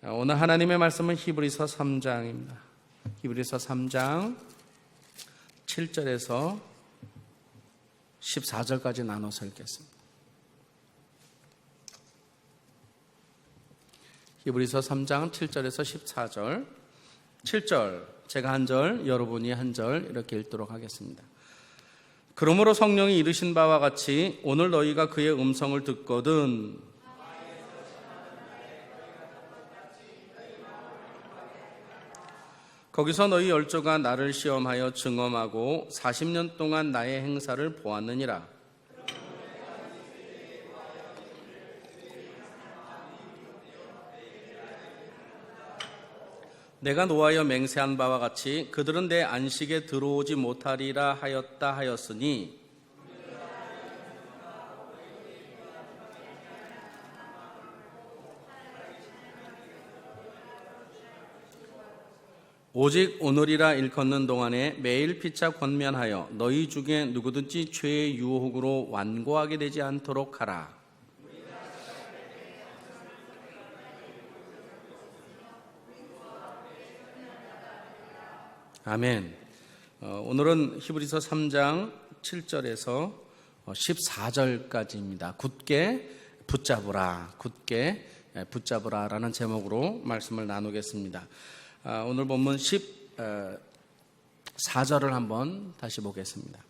오늘 하나님의 말씀은 히브리서 3장입니다. 히브리서 3장 7절에서 14절까지 나눠서 읽겠습니다. 히브리서 3장 7절에서 14절. 7절 제가 한 절, 여러분이 한 절 이렇게 읽도록 하겠습니다. 그러므로 성령이 이르신 바와 같이 오늘 너희가 그의 음성을 듣거든 거기서 너희 열조가 나를 시험하여 증언하고 40년 동안 나의 행사를 보았느니라. 내가 노하여 맹세한 바와 같이 그들은 내 안식에 들어오지 못하리라 하였다 하였으니 오직 오늘이라 일컫는 동안에 매일 피차 권면하여 너희 중에 누구든지 죄의 유혹으로 완고하게 되지 않도록 하라. 아멘. 오늘은 히브리서 3장 7절에서 14절까지입니다. 굳게 붙잡으라, 굳게 붙잡으라라는 제목으로 말씀을 나누겠습니다. 오늘 본문 14절을 한번 다시 보겠습니다.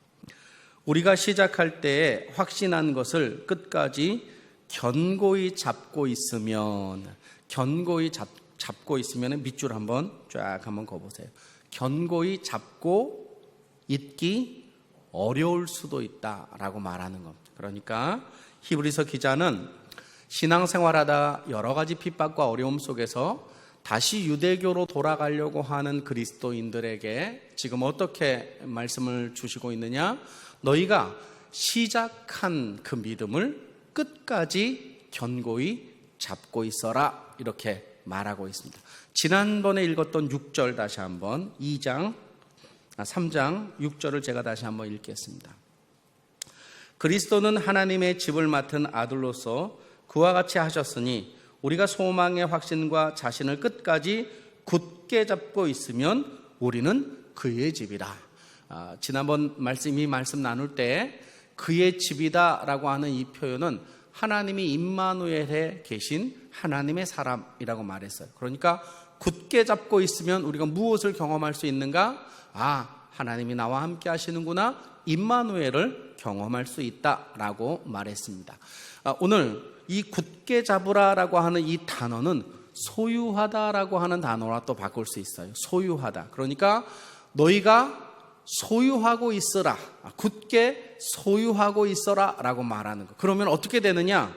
우리가 시작할 때 확신한 것을 끝까지 견고히 잡고 있으면, 견고히 잡고 있으면 밑줄 한번 쫙 한번 그어보세요. 견고히 잡고 있기 어려울 수도 있다라고 말하는 겁니다. 그러니까 히브리서 기자는 신앙생활하다 여러 가지 핍박과 어려움 속에서 다시 유대교로 돌아가려고 하는 그리스도인들에게 지금 어떻게 말씀을 주시고 있느냐? 너희가 시작한 그 믿음을 끝까지 견고히 잡고 있어라, 이렇게 말하고 있습니다. 지난번에 읽었던 6절 다시 한번 3장 6절을 제가 다시 한번 읽겠습니다. 그리스도는 하나님의 집을 맡은 아들로서 그와 같이 하셨으니 우리가 소망의 확신과 자신을 끝까지 굳게 잡고 있으면 우리는 그의 집이라. 지난번 말씀 나눌 때 그의 집이다라고 하는 이 표현은 하나님이 임마누엘에 계신 하나님의 사람이라고 말했어요. 그러니까 굳게 잡고 있으면 우리가 무엇을 경험할 수 있는가? 하나님이 나와 함께 하시는구나, 임마누엘을 경험할 수 있다라고 말했습니다. 오늘 이 굳게 잡으라라고 하는 이 단어는 소유하다라고 하는 단어와 또 바꿀 수 있어요. 소유하다. 그러니까 너희가 소유하고 있어라, 굳게 소유하고 있어라 라고 말하는 거. 그러면 어떻게 되느냐?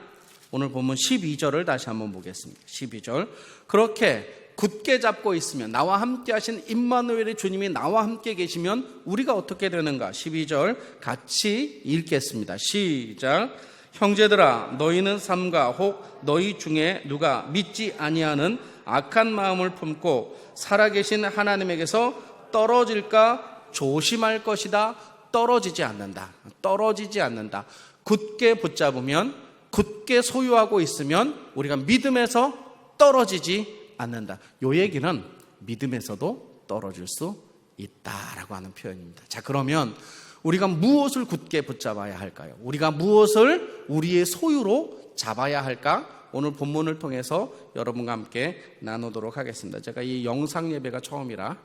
오늘 보면 12절을 다시 한번 보겠습니다. 12절. 그렇게 굳게 잡고 있으면, 나와 함께 하신 임마누엘의 주님이 나와 함께 계시면 우리가 어떻게 되는가? 12절 같이 읽겠습니다. 시작. 형제들아, 너희는 삼가 혹 너희 중에 누가 믿지 아니하는 악한 마음을 품고 살아계신 하나님에게서 떨어질까 조심할 것이다. 떨어지지 않는다. 떨어지지 않는다. 굳게 붙잡으면, 굳게 소유하고 있으면 우리가 믿음에서 떨어지지 않는다. 이 얘기는 믿음에서도 떨어질 수 있다라고 하는 표현입니다. 자, 그러면 우리가 무엇을 굳게 붙잡아야 할까요? 우리가 무엇을 우리의 소유로 잡아야 할까? 오늘 본문을 통해서 여러분과 함께 나누도록 하겠습니다. 제가 이 영상 예배가 처음이라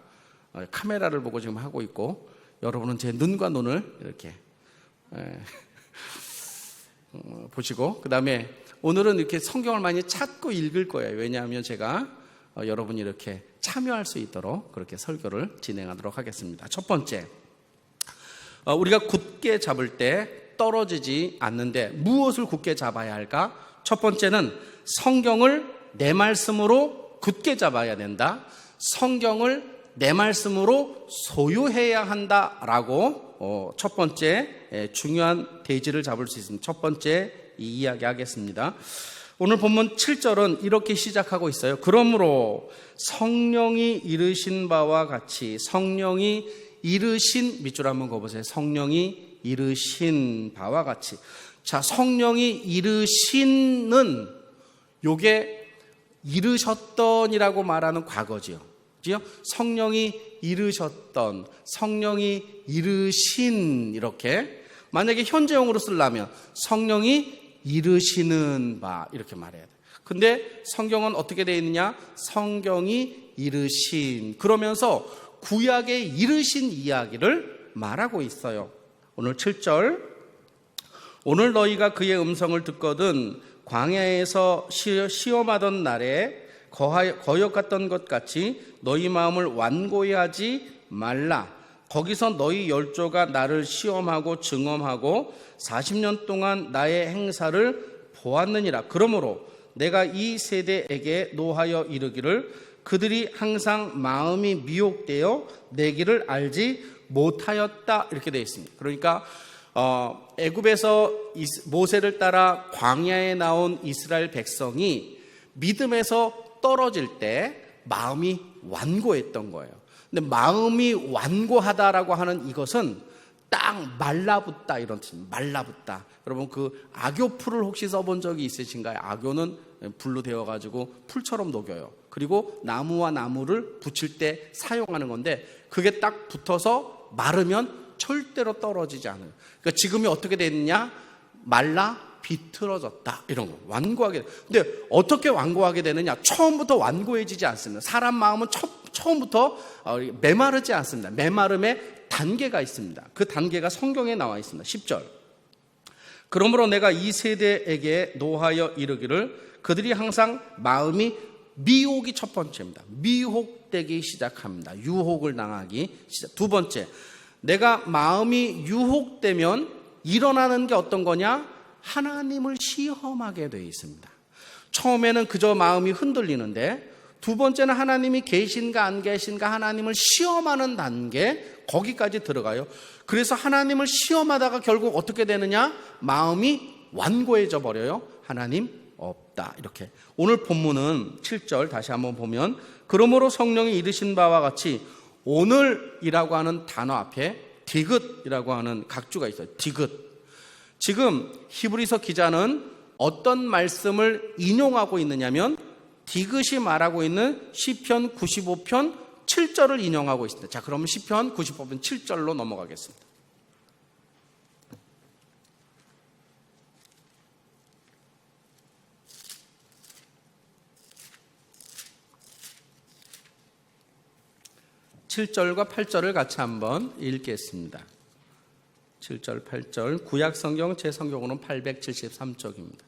카메라를 보고 지금 하고 있고, 여러분은 제 눈과 눈을 이렇게 보시고, 그 다음에 오늘은 이렇게 성경을 많이 찾고 읽을 거예요. 왜냐하면 제가 여러분이 이렇게 참여할 수 있도록 그렇게 설교를 진행하도록 하겠습니다. 첫 번째, 우리가 굳게 잡을 때 떨어지지 않는데 무엇을 굳게 잡아야 할까? 첫 번째는 성경을 내 말씀으로 굳게 잡아야 된다. 성경을 내 말씀으로 소유해야 한다라고 첫 번째 중요한 대지를 잡을 수 있습니다. 첫 번째 이야기 하겠습니다. 오늘 본문 7절은 이렇게 시작하고 있어요. 그러므로 성령이 이르신 바와 같이, 성령이 이르신, 밑줄 한번 그어보세요. 성령이 이르신 바와 같이. 자, 성령이 이르신은 요게 이르셨던이라고 말하는 과거지요. 그죠? 성령이 이르셨던, 성령이 이르신, 이렇게. 만약에 현재형으로 쓰려면 성령이 이르시는 바, 이렇게 말해야 돼. 근데 성경은 어떻게 되어 있느냐? 성경이 이르신, 그러면서 구약에 이르신 이야기를 말하고 있어요. 오늘 7절, 오늘 너희가 그의 음성을 듣거든 광야에서 시험하던 날에 거역했던 것 같이 너희 마음을 완고히 하지 말라. 거기서 너희 열조가 나를 시험하고 증언하고 40년 동안 나의 행사를 보았느니라. 그러므로 내가 이 세대에게 노하여 이르기를 그들이 항상 마음이 미혹되어 내 길을 알지 못하였다, 이렇게 되어 있습니다. 그러니까 애굽에서 모세를 따라 광야에 나온 이스라엘 백성이 믿음에서 떨어질 때 마음이 완고했던 거예요. 근데 마음이 완고하다라고 하는 이것은 딱 말라붙다, 이런 뜻입니다. 말라붙다. 여러분, 그 악교풀을 혹시 써본 적이 있으신가요? 악교는 불로 데워가지고 풀처럼 녹여요. 그리고 나무와 나무를 붙일 때 사용하는 건데, 그게 딱 붙어서 마르면 절대로 떨어지지 않아요. 그러니까 지금이 어떻게 됐느냐? 말라 비틀어졌다, 이런 거. 완고하게. 근데 어떻게 완고하게 되느냐? 처음부터 완고해지지 않습니다. 사람 마음은 처음부터 메마르지 않습니다. 메마름에 단계가 있습니다. 그 단계가 성경에 나와 있습니다. 10절. 그러므로 내가 이 세대에게 노하여 이르기를 그들이 항상 마음이, 미혹이 첫 번째입니다. 미혹되기 시작합니다. 유혹을 당하기 시작. 두 번째, 내가 마음이 유혹되면 일어나는 게 어떤 거냐? 하나님을 시험하게 되어 있습니다. 처음에는 그저 마음이 흔들리는데, 두 번째는 하나님이 계신가 안 계신가 하나님을 시험하는 단계, 거기까지 들어가요. 그래서 하나님을 시험하다가 결국 어떻게 되느냐? 마음이 완고해져 버려요. 하나님 없다, 이렇게. 오늘 본문은 7절 다시 한번 보면, 그러므로 성령이 이르신 바와 같이, 오늘이라고 하는 단어 앞에 디귿이라고 하는 각주가 있어요. 디귿. 지금 히브리서 기자는 어떤 말씀을 인용하고 있느냐면 디귿이 말하고 있는 시편 95편 7절을 인용하고 있습니다. 자, 그러면 시편 95편 7절로 넘어가겠습니다. (7절과) (8절을) 같이 한번 읽겠습니다. 7절, 8절. 구약 성경 제 성경으로는 873쪽입니다.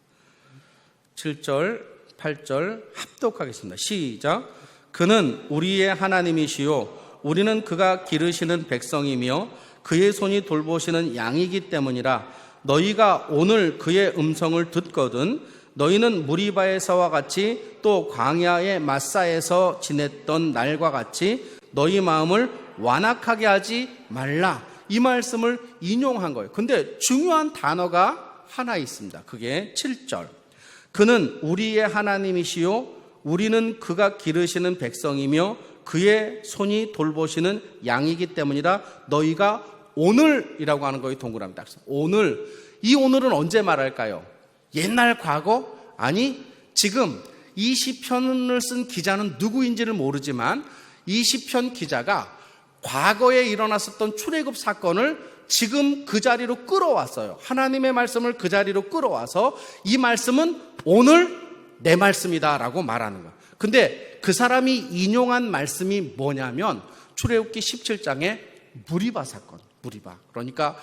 7절, 8절 합독하겠습니다. 시작. 그는 우리의 하나님이시요 우리는 그가 기르시는 백성이며 그의 손이 돌보시는 양이기 때문이라. 너희가 오늘 그의 음성을 듣거든 너희는 무리바에서와 같이 또 광야의 마사에서 지냈던 날과 같이 너희 마음을 완악하게 하지 말라. 이 말씀을 인용한 거예요. 근데 중요한 단어가 하나 있습니다. 그게 7절. 그는 우리의 하나님이시요 우리는 그가 기르시는 백성이며 그의 손이 돌보시는 양이기 때문이라. 너희가 오늘이라고 하는 거에 동그라미 딱 써요. 오늘. 이 오늘은 언제 말할까요? 옛날 과거? 아니, 지금. 이 시편을 쓴 기자는 누구인지를 모르지만 이 시편 기자가 과거에 일어났었던 출애굽 사건을 지금 그 자리로 끌어왔어요. 하나님의 말씀을 그 자리로 끌어와서 이 말씀은 오늘 내 말씀이다라고 말하는 거예요. 근데 그 사람이 인용한 말씀이 뭐냐면 출애굽기 17장의 무리바 사건. 무리바. 그러니까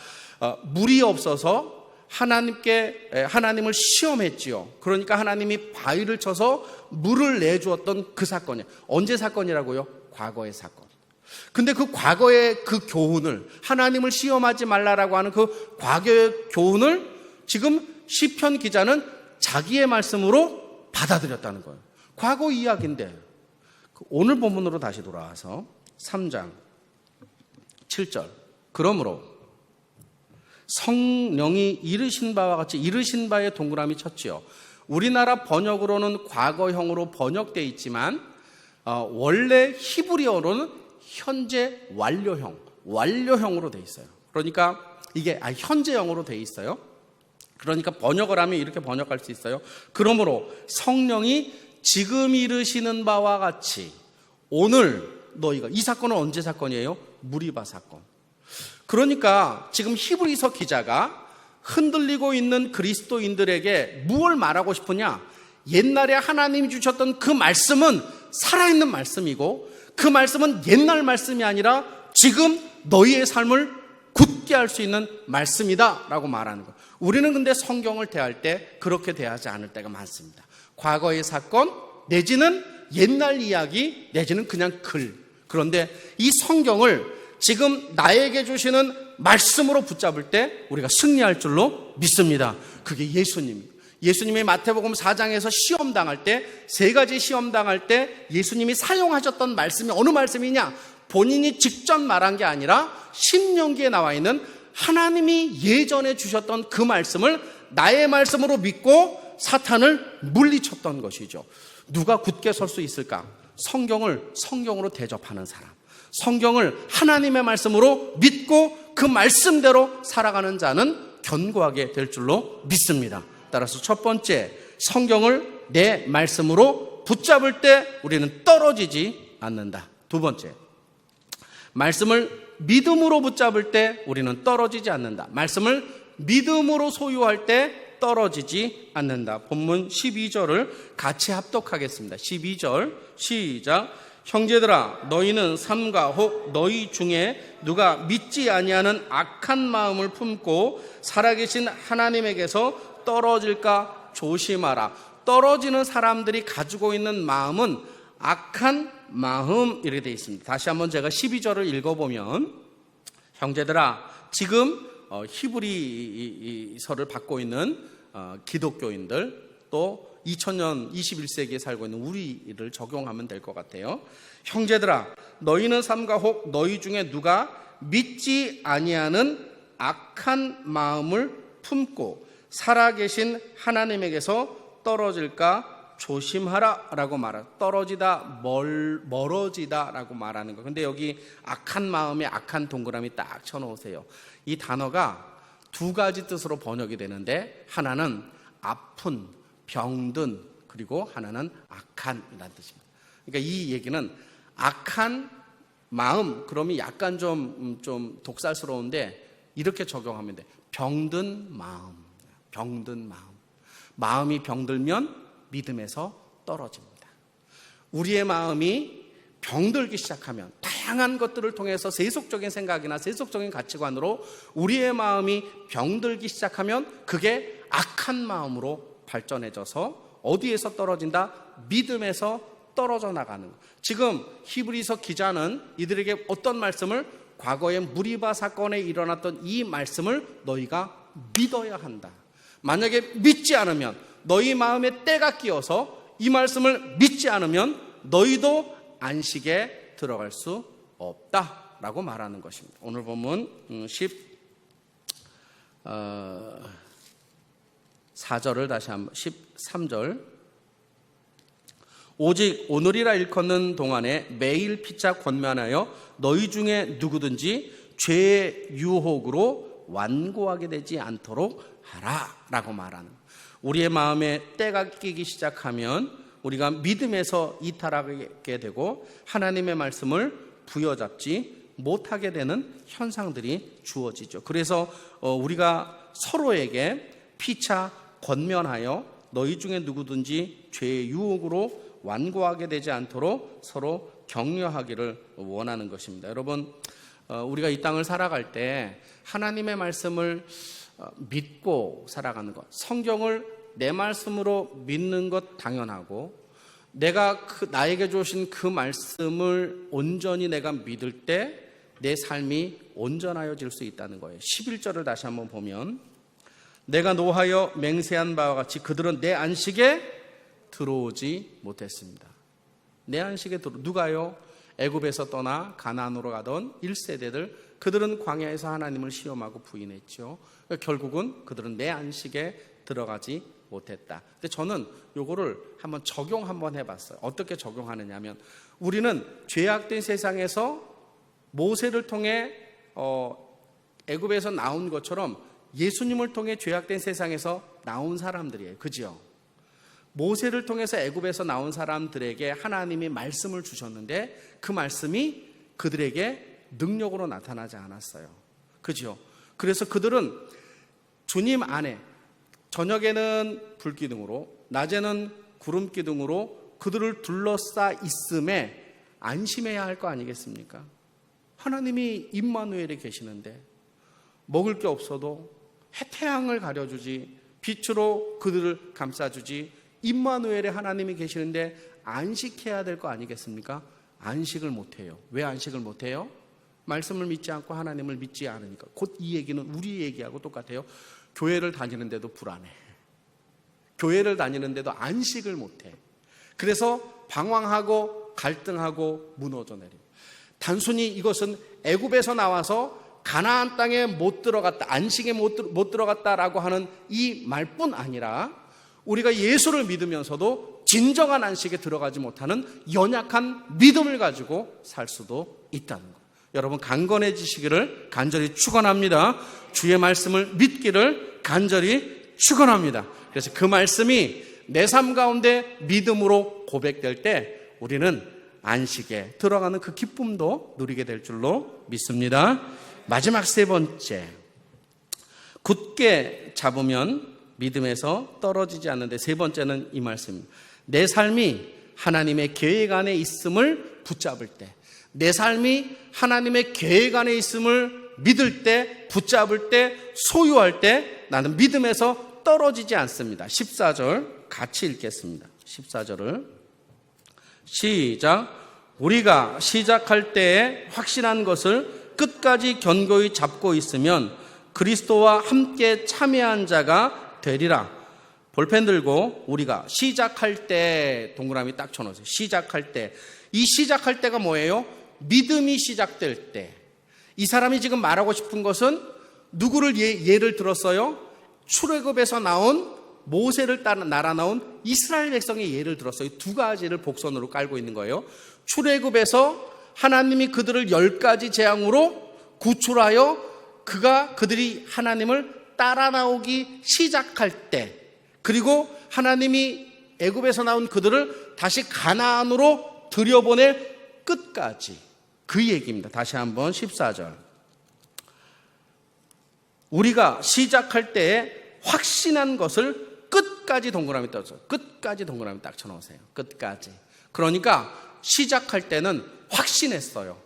물이 없어서 하나님을 시험했지요. 그러니까 하나님이 바위를 쳐서 물을 내주었던 그 사건이에요. 언제 사건이라고요? 과거의 사건. 근데 그 과거의 그 교훈을, 하나님을 시험하지 말라라고 하는 그 과거의 교훈을 지금 시편 기자는 자기의 말씀으로 받아들였다는 거예요. 과거 이야기인데. 오늘 본문으로 다시 돌아와서 3장 7절. 그러므로 성령이 이르신 바와 같이, 이르신 바에 동그라미 쳤지요. 우리나라 번역으로는 과거형으로 번역되어 있지만 원래 히브리어로는 현재 완료형으로 되어 있어요. 그러니까 이게 현재형으로 되어 있어요. 그러니까 번역을 하면 이렇게 번역할 수 있어요. 그러므로 성령이 지금 이르시는 바와 같이 오늘 너희가, 이 사건은 언제 사건이에요? 무리바 사건. 그러니까 지금 히브리서 기자가 흔들리고 있는 그리스도인들에게 무엇을 말하고 싶으냐? 옛날에 하나님이 주셨던 그 말씀은 살아있는 말씀이고, 그 말씀은 옛날 말씀이 아니라 지금 너희의 삶을 굳게 할 수 있는 말씀이다 라고 말하는 거예요. 우리는 근데 성경을 대할 때 그렇게 대하지 않을 때가 많습니다. 과거의 사건 내지는 옛날 이야기 내지는 그냥 글. 그런데 이 성경을 지금 나에게 주시는 말씀으로 붙잡을 때 우리가 승리할 줄로 믿습니다. 그게 예수님이 마태복음 4장에서 시험 당할 때, 세 가지 시험 당할 때 예수님이 사용하셨던 말씀이 어느 말씀이냐? 본인이 직접 말한 게 아니라 신명기에 나와 있는 하나님이 예전에 주셨던 그 말씀을 나의 말씀으로 믿고 사탄을 물리쳤던 것이죠. 누가 굳게 설 수 있을까? 성경을 성경으로 대접하는 사람, 성경을 하나님의 말씀으로 믿고 그 말씀대로 살아가는 자는 견고하게 될 줄로 믿습니다. 따라서 첫 번째, 성경을 내 말씀으로 붙잡을 때 우리는 떨어지지 않는다. 두 번째, 말씀을 믿음으로 붙잡을 때 우리는 떨어지지 않는다. 말씀을 믿음으로 소유할 때 떨어지지 않는다. 본문 12절을 같이 합독하겠습니다. 12절 시작. 형제들아, 너희는 삼가 혹 너희 중에 누가 믿지 아니하는 악한 마음을 품고 살아계신 하나님에게서 떨어질까 조심하라. 떨어지는 사람들이 가지고 있는 마음은 악한 마음, 이렇게 되어 있습니다. 다시 한번 제가 12절을 읽어보면, 형제들아, 지금 히브리서를 받고 있는 기독교인들, 또 2000년 21세기에 살고 있는 우리를 적용하면 될 것 같아요. 형제들아, 너희는 삼가 혹 너희 중에 누가 믿지 아니하는 악한 마음을 품고 살아계신 하나님에게서 떨어질까 조심하라 라고 말해요. 떨어지다, 멀어지다 라고 말하는 거. 근데 여기 악한 마음에 악한 동그라미 딱 쳐놓으세요. 이 단어가 두 가지 뜻으로 번역이 되는데, 하나는 아픈, 병든, 그리고 하나는 악한이라는 뜻입니다. 그러니까 이 얘기는 악한 마음, 그러면 약간 좀 독살스러운데 이렇게 적용하면 돼. 병든 마음, 병든 마음. 마음이 병들면 믿음에서 떨어집니다. 우리의 마음이 병들기 시작하면, 다양한 것들을 통해서 세속적인 생각이나 세속적인 가치관으로 우리의 마음이 병들기 시작하면 그게 악한 마음으로 발전해져서 어디에서 떨어진다? 믿음에서 떨어져 나가는 것. 지금 히브리서 기자는 이들에게 어떤 말씀을, 과거의 무리바 사건에 일어났던 이 말씀을 너희가 믿어야 한다. 만약에 믿지 않으면, 너희 마음에 때가 끼어서 이 말씀을 믿지 않으면 너희도 안식에 들어갈 수 없다라고 말하는 것입니다. 오늘 본문 14절을 다시 한번, 13절. 오직 오늘이라 일컫는 동안에 매일 피차 권면하여 너희 중에 누구든지 죄의 유혹으로 완고하게 되지 않도록 하라 라고 말하는, 우리의 마음에 때가 끼기 시작하면 우리가 믿음에서 이탈하게 되고 하나님의 말씀을 부여잡지 못하게 되는 현상들이 주어지죠. 그래서 우리가 서로에게 피차 권면하여 너희 중에 누구든지 죄의 유혹으로 완고하게 되지 않도록 서로 격려하기를 원하는 것입니다. 여러분, 우리가 이 땅을 살아갈 때 하나님의 말씀을 믿고 살아가는 것, 성경을 내 말씀으로 믿는 것 당연하고, 내가 나에게 주신 그 말씀을 온전히 내가 믿을 때 내 삶이 온전하여질 수 있다는 거예요. 11절을 다시 한번 보면, 내가 노하여 맹세한 바와 같이 그들은 내 안식에 들어오지 못했습니다. 내 안식에 누가요? 애굽에서 떠나 가나안으로 가던 1세대들, 그들은 광야에서 하나님을 시험하고 부인했죠. 결국은 그들은 내 안식에 들어가지 못했다. 근데 저는 요거를 한번 적용 한번 해봤어요. 어떻게 적용하느냐 하면, 우리는 죄악된 세상에서 모세를 통해 애굽에서 나온 것처럼 예수님을 통해 죄악된 세상에서 나온 사람들이에요. 그죠? 모세를 통해서 애굽에서 나온 사람들에게 하나님이 말씀을 주셨는데 그 말씀이 그들에게 능력으로 나타나지 않았어요. 그죠? 그래서 그들은 주님 안에 저녁에는 불기둥으로 낮에는 구름기둥으로 그들을 둘러싸 있음에 안심해야 할 거 아니겠습니까? 하나님이 임마누엘에 계시는데 먹을 게 없어도 태양을 가려주지, 빛으로 그들을 감싸주지, 임마누엘의 하나님이 계시는데 안식해야 될 거 아니겠습니까? 안식을 못해요. 왜 안식을 못해요? 말씀을 믿지 않고 하나님을 믿지 않으니까. 곧 이 얘기는 우리 얘기하고 똑같아요. 교회를 다니는데도 불안해. 교회를 다니는데도 안식을 못해. 그래서 방황하고 갈등하고 무너져 내립니다. 단순히 이것은 애굽에서 나와서 가나안 땅에 못 들어갔다, 안식에 못 들어갔다라고 하는 이 말뿐 아니라 우리가 예수를 믿으면서도 진정한 안식에 들어가지 못하는 연약한 믿음을 가지고 살 수도 있다는 것. 여러분 강건해지시기를 간절히 축원합니다. 주의 말씀을 믿기를 간절히 축원합니다. 그래서 그 말씀이 내 삶 가운데 믿음으로 고백될 때 우리는 안식에 들어가는 그 기쁨도 누리게 될 줄로 믿습니다. 마지막 세 번째, 굳게 잡으면 믿음에서 떨어지지 않는데, 세 번째는 이 말씀입니다. 내 삶이 하나님의 계획 안에 있음을 붙잡을 때, 내 삶이 하나님의 계획 안에 있음을 믿을 때, 붙잡을 때, 소유할 때 나는 믿음에서 떨어지지 않습니다. 14절 같이 읽겠습니다. 14절을 시작. 우리가 시작할 때에 확신한 것을 끝까지 견고히 잡고 있으면 그리스도와 함께 참여한 자가 되리라. 볼펜 들고 우리가 시작할 때 동그라미 딱 쳐놓으세요. 시작할 때. 이 시작할 때가 뭐예요? 믿음이 시작될 때. 이 사람이 지금 말하고 싶은 것은 누구를 예를 들었어요? 출애굽에서 나온 모세를 따라 날아 나온 이스라엘 백성의 예를 들었어요. 두 가지를 복선으로 깔고 있는 거예요. 출애굽에서 하나님이 그들을 10가지 재앙으로 구출하여 그들이 하나님을 따라 나오기 시작할 때, 그리고 하나님이 애굽에서 나온 그들을 다시 가나안으로 들여보낼 끝까지, 그 얘기입니다. 다시 한번 14절. 우리가 시작할 때에 확신한 것을 끝까지 동그라미 떠서 끝까지 동그라미 딱 쳐놓으세요. 끝까지. 그러니까 시작할 때는 확신했어요.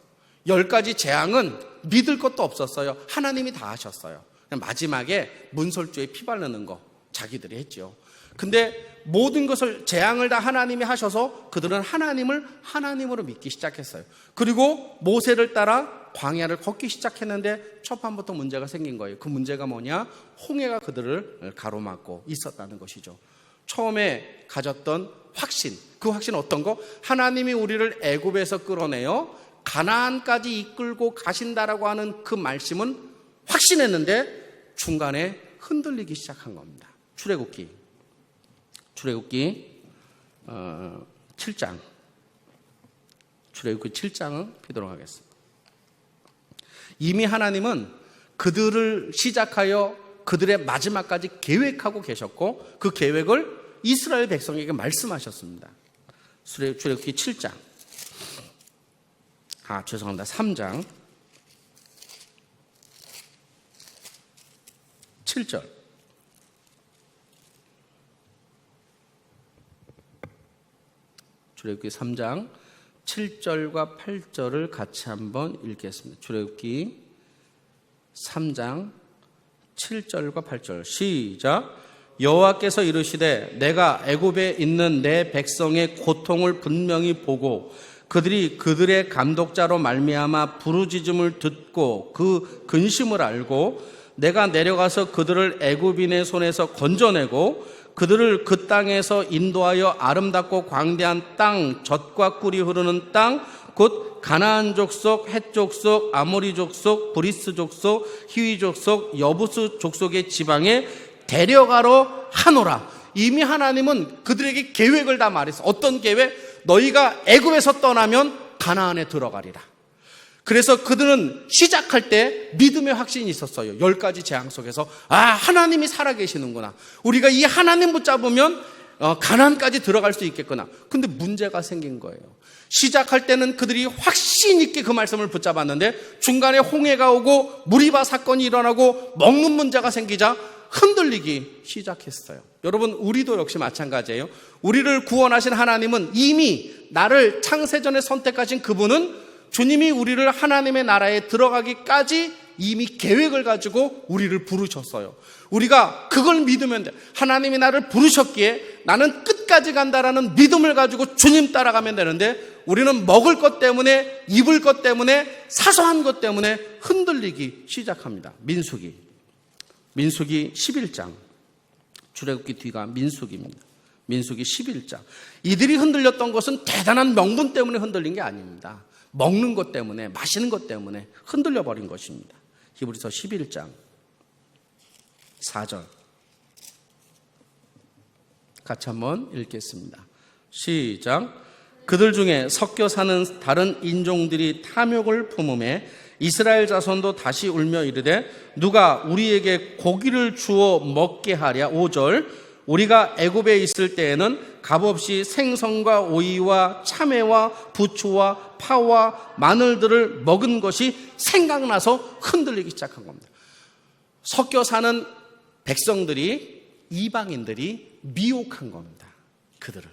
10가지 재앙은 믿을 것도 없었어요. 하나님이 다 하셨어요. 마지막에 문설주에 피 바르는 거 자기들이 했죠. 근데 모든 것을 재앙을 다 하나님이 하셔서 그들은 하나님을 하나님으로 믿기 시작했어요. 그리고 모세를 따라 광야를 걷기 시작했는데 초반부터 문제가 생긴 거예요. 그 문제가 뭐냐? 홍해가 그들을 가로막고 있었다는 것이죠. 처음에 가졌던 확신, 그 확신은 어떤 거? 하나님이 우리를 애굽에서 끌어내어 가나안까지 이끌고 가신다라고 하는 그 말씀은 확신했는데 중간에 흔들리기 시작한 겁니다. 출애굽기 7장. 출애굽기 7장을 피도록 하겠습니다. 이미 하나님은 그들을 시작하여 그들의 마지막까지 계획하고 계셨고 그 계획을 이스라엘 백성에게 말씀하셨습니다. 출애굽기 7장. 3장 7절. 출애굽기 3장 7절과 8절을 같이 한번 읽겠습니다. 출애굽기 3장 7절과 8절 시작. 여호와께서 이르시되 내가 애굽에 있는 내 백성의 고통을 분명히 보고 그들이 그들의 감독자로 말미암아 부르짖음을 듣고 그 근심을 알고 내가 내려가서 그들을 애굽인의 손에서 건져내고 그들을 그 땅에서 인도하여 아름답고 광대한 땅, 젖과 꿀이 흐르는 땅, 곧 가나안 족속, 헷 족속, 아모리 족속, 브리스 족속, 히위 족속, 여부스 족속의 지방에 데려가러 하노라. 이미 하나님은 그들에게 계획을 다 말했어. 어떤 계획? 너희가 애굽에서 떠나면 가나안에 들어가리라. 그래서 그들은 시작할 때 믿음의 확신이 있었어요. 10가지 재앙 속에서 하나님이 살아계시는구나. 우리가 이 하나님 붙잡으면 가나안까지 들어갈 수 있겠구나. 근데 문제가 생긴 거예요. 시작할 때는 그들이 확신 있게 그 말씀을 붙잡았는데 중간에 홍해가 오고 무리바 사건이 일어나고 먹는 문제가 생기자 흔들리기 시작했어요. 여러분, 우리도 역시 마찬가지예요. 우리를 구원하신 하나님은 이미 나를 창세전에 선택하신 그분은 주님이 우리를 하나님의 나라에 들어가기까지 이미 계획을 가지고 우리를 부르셨어요. 우리가 그걸 믿으면 돼. 하나님이 나를 부르셨기에 나는 끝까지 간다라는 믿음을 가지고 주님 따라가면 되는데 우리는 먹을 것 때문에, 입을 것 때문에, 사소한 것 때문에 흔들리기 시작합니다. 민수기 11장, 출애굽기 뒤가 민수기입니다. 민수기 11장. 이들이 흔들렸던 것은 대단한 명분 때문에 흔들린 게 아닙니다. 먹는 것 때문에, 마시는 것 때문에 흔들려 버린 것입니다. 히브리서 11장 4절 같이 한번 읽겠습니다. 시작. 그들 중에 섞여 사는 다른 인종들이 탐욕을 품음에 이스라엘 자손도 다시 울며 이르되 누가 우리에게 고기를 주어 먹게 하랴. 5절. 우리가 애굽에 있을 때에는 값없이 생선과 오이와 참외와 부추와 파와 마늘들을 먹은 것이 생각나서 흔들리기 시작한 겁니다. 섞여 사는 백성들이, 이방인들이 미혹한 겁니다. 그들을.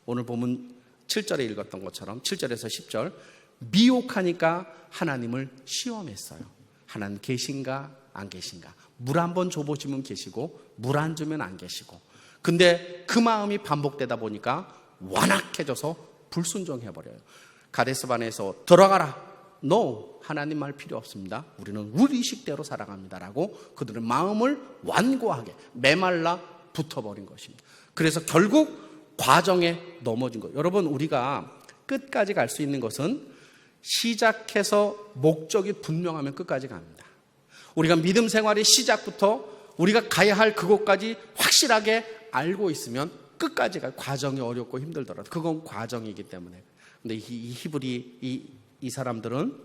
오늘 보면 7절에 읽었던 것처럼 7절에서 10절 미혹하니까 하나님을 시험했어요. 하나님 계신가 안 계신가. 물 한 번 줘보시면 계시고 물 안 주면 안 계시고. 근데 그 마음이 반복되다 보니까 완악해져서 불순종해버려요. 가데스반에서 들어가라. No, 하나님 말 필요 없습니다. 우리는 우리 식대로 살아갑니다라고 그들의 마음을 완고하게 메말라 붙어버린 것입니다. 그래서 결국 과정에 넘어진 거예요. 여러분, 우리가 끝까지 갈 수 있는 것은 시작해서 목적이 분명하면 끝까지 갑니다. 우리가 믿음 생활의 시작부터 우리가 가야 할 그곳까지 확실하게 알고 있으면 끝까지 갈 과정이 어렵고 힘들더라도 그건 과정이기 때문에. 근데 이 히브리 이 사람들은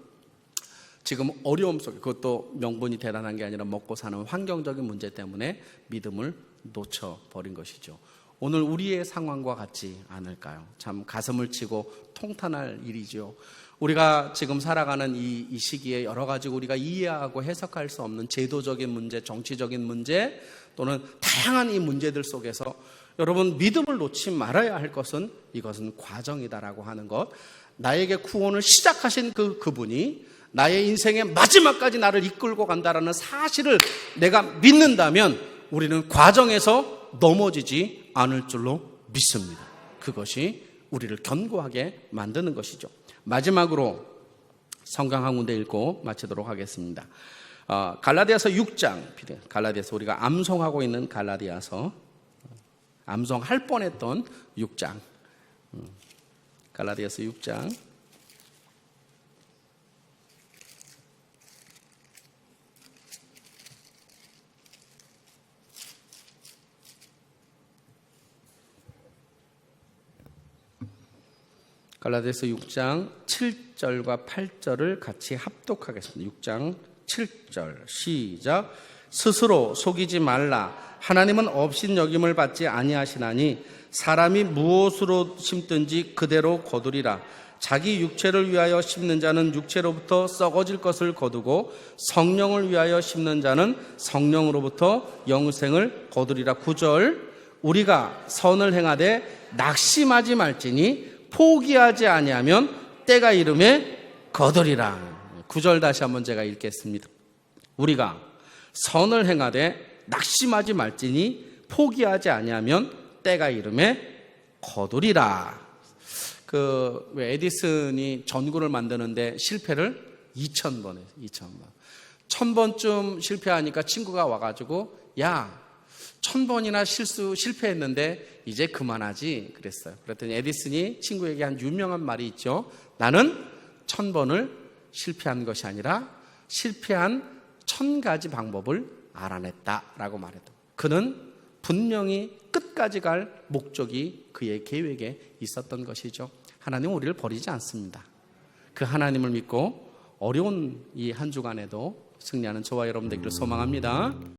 지금 어려움 속에, 그것도 명분이 대단한 게 아니라 먹고 사는 환경적인 문제 때문에 믿음을 놓쳐버린 것이죠. 오늘 우리의 상황과 같지 않을까요? 참 가슴을 치고 통탄할 일이죠. 우리가 지금 살아가는 이 시기에 여러 가지 우리가 이해하고 해석할 수 없는 제도적인 문제, 정치적인 문제 또는 다양한 이 문제들 속에서 여러분 믿음을 놓지 말아야 할 것은 이것은 과정이다라고 하는 것. 나에게 구원을 시작하신 그분이 나의 인생의 마지막까지 나를 이끌고 간다라는 사실을 내가 믿는다면 우리는 과정에서 넘어지지 않을 줄로 믿습니다. 그것이 우리를 견고하게 만드는 것이죠. 마지막으로 성경 한 군데 읽고 마치도록 하겠습니다. 갈라디아서 6장, 갈라디아서 우리가 암송하고 있는 갈라디아서, 암송할 뻔했던 6장, 갈라디아서 6장 갈라디아서 6장 7절과 8절을 같이 합독하겠습니다. 6장 7절 시작. 스스로 속이지 말라. 하나님은 업신여김을 받지 아니하시나니 사람이 무엇으로 심든지 그대로 거두리라. 자기 육체를 위하여 심는 자는 육체로부터 썩어질 것을 거두고 성령을 위하여 심는 자는 성령으로부터 영생을 거두리라. 9절. 우리가 선을 행하되 낙심하지 말지니 포기하지 아니하면 때가 이름에 거두리라. 9절 다시 한번 제가 읽겠습니다. 우리가 선을 행하되 낙심하지 말지니 포기하지 아니하면 때가 이름에 거두리라. 왜 에디슨이 전구를 만드는데 실패를 2000번 해요. 2000번. 1000번쯤 실패하니까 친구가 와가지고 야 1000번이나 실패했는데 이제 그만하지 그랬어요. 그랬더니 에디슨이 친구에게 한 유명한 말이 있죠. 나는 1000번을 실패한 것이 아니라 실패한 1000가지 방법을 알아냈다라고 말했다. 그는 분명히 끝까지 갈 목적이 그의 계획에 있었던 것이죠. 하나님은 우리를 버리지 않습니다. 그 하나님을 믿고 어려운 이 한 주간에도 승리하는 저와 여러분 되기를 소망합니다.